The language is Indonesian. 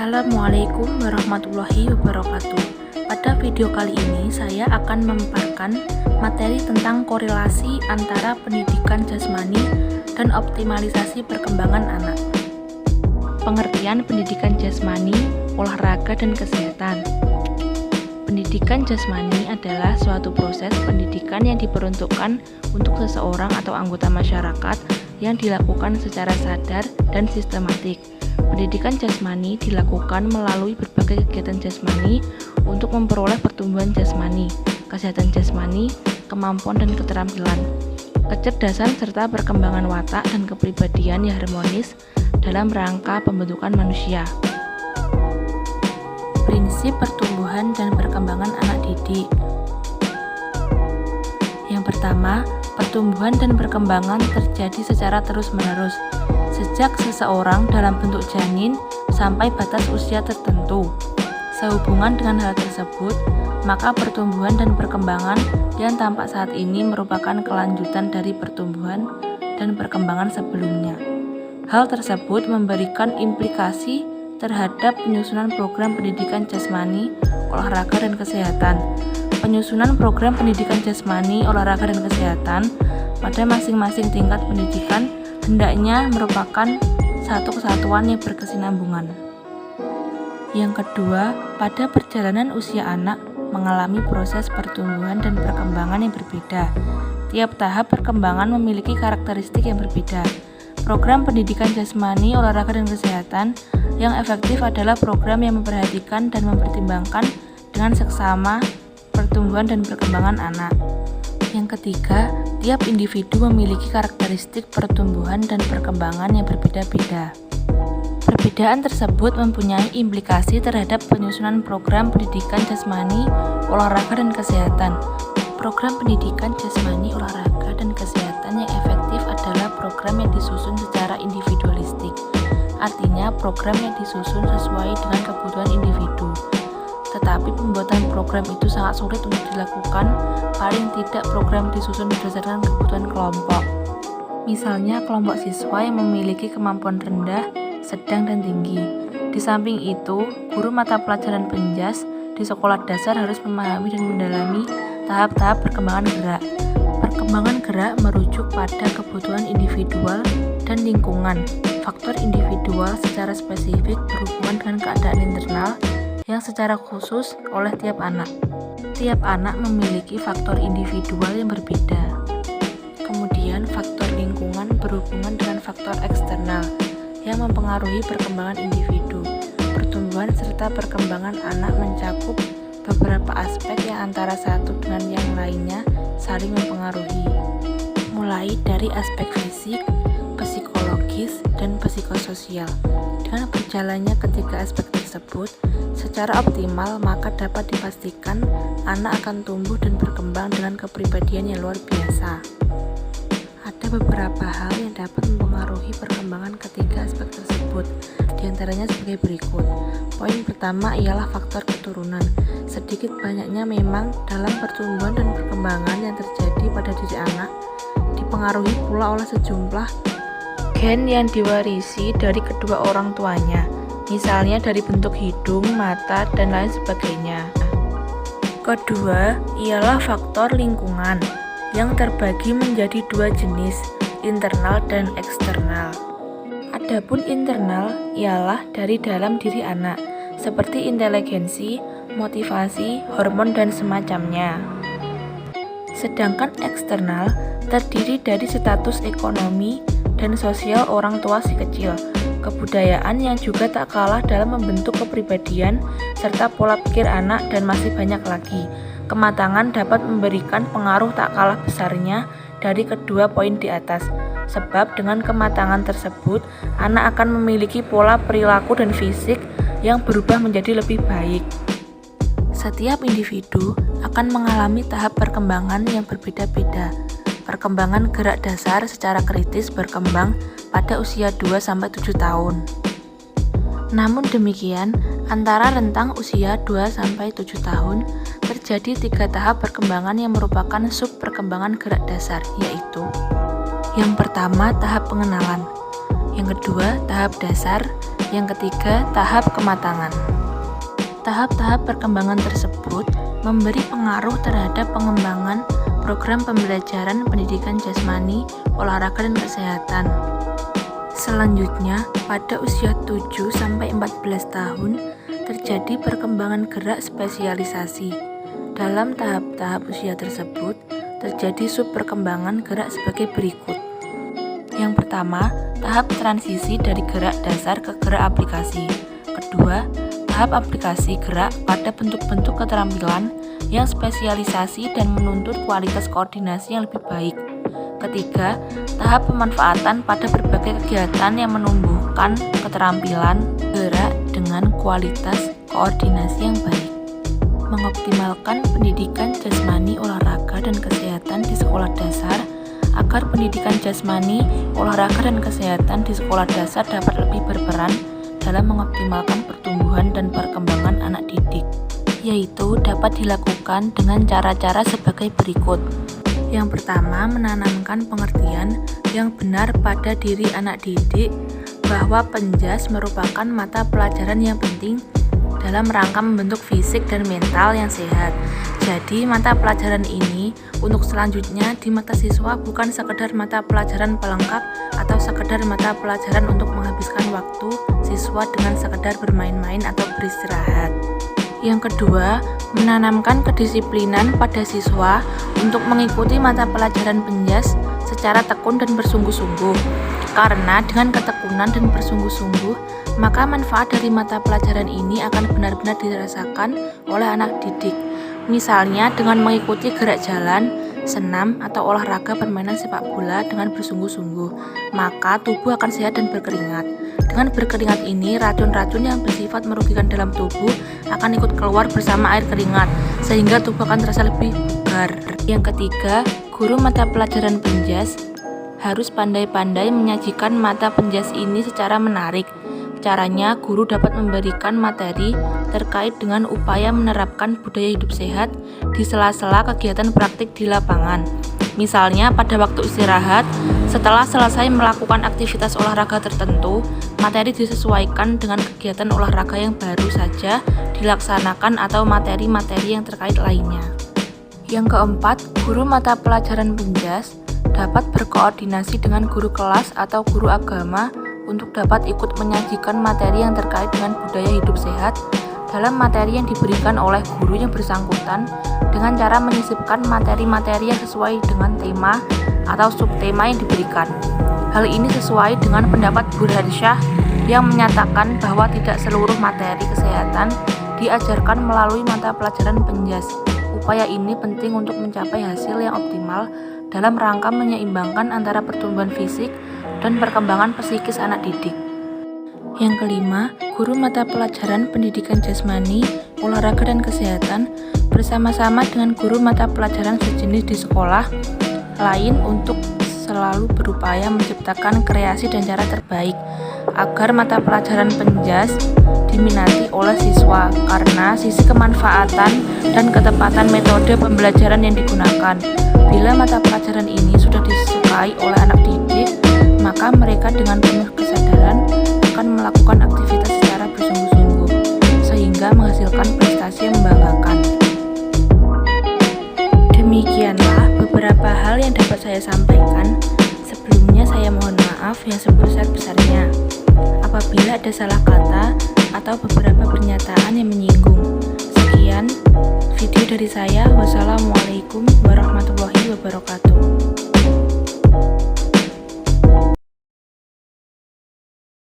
Assalamualaikum warahmatullahi wabarakatuh. Pada video kali ini saya akan memaparkan materi tentang korelasi antara pendidikan jasmani dan optimalisasi perkembangan anak. Pengertian pendidikan jasmani, olahraga dan kesehatan. Pendidikan jasmani adalah suatu proses pendidikan yang diperuntukkan untuk seseorang atau anggota masyarakat yang dilakukan secara sadar dan sistematik. Pendidikan jasmani dilakukan melalui berbagai kegiatan jasmani untuk memperoleh pertumbuhan jasmani, kesehatan jasmani, kemampuan dan keterampilan, kecerdasan serta perkembangan watak dan kepribadian yang harmonis dalam rangka pembentukan manusia. Prinsip pertumbuhan dan perkembangan anak didik. Yang pertama, pertumbuhan dan perkembangan terjadi secara terus-menerus sejak seseorang dalam bentuk janin sampai batas usia tertentu. Sehubungan dengan hal tersebut, maka pertumbuhan dan perkembangan yang tampak saat ini merupakan kelanjutan dari pertumbuhan dan perkembangan sebelumnya. Hal tersebut memberikan implikasi terhadap penyusunan program pendidikan jasmani, olahraga dan kesehatan. Penyusunan program pendidikan jasmani, olahraga dan kesehatan pada masing-masing tingkat pendidikan hendaknya merupakan satu kesatuan yang berkesinambungan. Yang kedua, pada perjalanan usia anak mengalami proses pertumbuhan dan perkembangan yang berbeda. Tiap tahap perkembangan memiliki karakteristik yang berbeda. Program pendidikan jasmani, olahraga dan kesehatan yang efektif adalah program yang memperhatikan dan mempertimbangkan dengan seksama pertumbuhan dan perkembangan anak. Yang ketiga, tiap individu memiliki karakteristik pertumbuhan dan perkembangan yang berbeda-beda. Perbedaan tersebut mempunyai implikasi terhadap penyusunan program pendidikan jasmani, olahraga dan kesehatan. Program pendidikan jasmani, olahraga dan kesehatan yang efektif adalah program yang disusun secara individualistik. Artinya, program yang disusun sesuai dengan kebutuhan individu. Tetapi pembuatan program itu sangat sulit untuk dilakukan, paling tidak program disusun berdasarkan kebutuhan kelompok. Misalnya kelompok siswa yang memiliki kemampuan rendah, sedang dan tinggi. Di samping itu, guru mata pelajaran penjas di sekolah dasar harus memahami dan mendalami tahap-tahap perkembangan gerak. Perkembangan gerak merujuk pada kebutuhan individual dan lingkungan. Faktor individual secara spesifik berhubungan dengan keadaan internal yang secara khusus oleh tiap anak. Tiap anak memiliki faktor individual yang berbeda. Kemudian faktor lingkungan berhubungan dengan faktor eksternal yang mempengaruhi perkembangan individu. Pertumbuhan serta perkembangan anak mencakup beberapa aspek yang antara satu dengan yang lainnya saling mempengaruhi. Mulai dari aspek fisik, psikologis, dan psikososial. Dengan berjalannya ketiga aspek tersebut secara optimal, maka dapat dipastikan anak akan tumbuh dan berkembang dengan kepribadian yang luar biasa. Ada beberapa hal yang dapat mempengaruhi perkembangan ketiga aspek tersebut, diantaranya sebagai berikut. Poin pertama ialah faktor keturunan. Sedikit banyaknya memang dalam pertumbuhan dan perkembangan yang terjadi pada diri anak dipengaruhi pula oleh sejumlah gen yang diwarisi dari kedua orang tuanya, misalnya dari bentuk hidung, mata, dan lain sebagainya. Kedua ialah faktor lingkungan yang terbagi menjadi dua jenis, internal dan eksternal. Adapun internal ialah dari dalam diri anak, seperti inteligensi, motivasi, hormon dan semacamnya. Sedangkan eksternal terdiri dari status ekonomi dan sosial orang tua si kecil, kebudayaan yang juga tak kalah dalam membentuk kepribadian, serta pola pikir anak dan masih banyak lagi. Kematangan dapat memberikan pengaruh tak kalah besarnya dari kedua poin di atas, sebab dengan kematangan tersebut, anak akan memiliki pola perilaku dan fisik yang berubah menjadi lebih baik. Setiap individu akan mengalami tahap perkembangan yang berbeda-beda. Perkembangan gerak dasar secara kritis berkembang pada usia 2-7 tahun. Namun demikian, antara rentang usia 2-7 tahun terjadi 3 tahap perkembangan yang merupakan sub perkembangan gerak dasar, yaitu yang pertama tahap pengenalan, Yang kedua, tahap dasar. Yang ketiga, tahap kematangan. Tahap-tahap perkembangan tersebut memberi pengaruh terhadap pengembangan program pembelajaran pendidikan jasmani, olahraga, dan kesehatan. Selanjutnya, pada usia 7-14 tahun, terjadi perkembangan gerak spesialisasi. Dalam tahap-tahap usia tersebut, terjadi subperkembangan gerak sebagai berikut. Yang pertama, tahap transisi dari gerak dasar ke gerak aplikasi. Kedua, tahap aplikasi gerak pada bentuk-bentuk keterampilan yang spesialisasi dan menuntut kualitas koordinasi yang lebih baik. Ketiga, tahap pemanfaatan pada berbagai kegiatan yang menumbuhkan keterampilan gerak dengan kualitas koordinasi yang baik. Mengoptimalkan pendidikan jasmani, olahraga, dan kesehatan di sekolah dasar agar pendidikan jasmani, olahraga, dan kesehatan di sekolah dasar dapat lebih berperan dalam mengoptimalkan pertumbuhan dan perkembangan anak didik, yaitu dapat dilakukan dengan cara-cara sebagai berikut. Yang pertama, menanamkan pengertian yang benar pada diri anak didik bahwa penjas merupakan mata pelajaran yang penting dalam rangka membentuk fisik dan mental yang sehat. Jadi, mata pelajaran ini untuk selanjutnya di mata siswa bukan sekedar mata pelajaran pelengkap atau sekedar mata pelajaran untuk menghabiskan waktu siswa dengan sekedar bermain-main atau beristirahat. Yang kedua, menanamkan kedisiplinan pada siswa untuk mengikuti mata pelajaran penjas secara tekun dan bersungguh-sungguh. Karena dengan ketekunan dan bersungguh-sungguh, maka manfaat dari mata pelajaran ini akan benar-benar dirasakan oleh anak didik. Misalnya dengan mengikuti gerak jalan, senam, atau olahraga permainan sepak bola dengan bersungguh-sungguh, maka tubuh akan sehat dan berkeringat. Dengan berkeringat ini, racun-racun yang bersifat merugikan dalam tubuh akan ikut keluar bersama air keringat, sehingga tubuh akan terasa lebih bugar. Yang ketiga, guru mata pelajaran penjas harus pandai-pandai menyajikan mata penjas ini secara menarik. Caranya, guru dapat memberikan materi terkait dengan upaya menerapkan budaya hidup sehat di sela-sela kegiatan praktik di lapangan. Misalnya, pada waktu istirahat, setelah selesai melakukan aktivitas olahraga tertentu, materi disesuaikan dengan kegiatan olahraga yang baru saja dilaksanakan atau materi-materi yang terkait lainnya. Yang keempat, guru mata pelajaran penjas dapat berkoordinasi dengan guru kelas atau guru agama untuk dapat ikut menyajikan materi yang terkait dengan budaya hidup sehat dalam materi yang diberikan oleh guru yang bersangkutan dengan cara menyisipkan materi-materi yang sesuai dengan tema atau subtema yang diberikan. Hal ini sesuai dengan pendapat Burhansyah yang menyatakan bahwa tidak seluruh materi kesehatan diajarkan melalui mata pelajaran penjas. Upaya ini penting untuk mencapai hasil yang optimal dalam rangka menyeimbangkan antara pertumbuhan fisik dan perkembangan psikis anak didik. Yang kelima, guru mata pelajaran pendidikan jasmani, olahraga, dan kesehatan bersama-sama dengan guru mata pelajaran sejenis di sekolah lain untuk selalu berupaya menciptakan kreasi dan cara terbaik agar mata pelajaran penjas diminati oleh siswa karena sisi kemanfaatan dan ketepatan metode pembelajaran yang digunakan. Bila mata pelajaran ini sudah disukai oleh anak didik, maka mereka dengan penuh kesadaran akan melakukan aktivitas secara bersungguh-sungguh sehingga menghasilkan prestasi yang membanggakan. Demikianlah beberapa hal yang dapat saya sampaikan. Sebelumnya saya mohon maaf yang sebesar-besarnya apabila ada salah kata atau beberapa pernyataan yang menyinggung. Sekian video dari saya. Wassalamualaikum warahmatullahi wabarakatuh.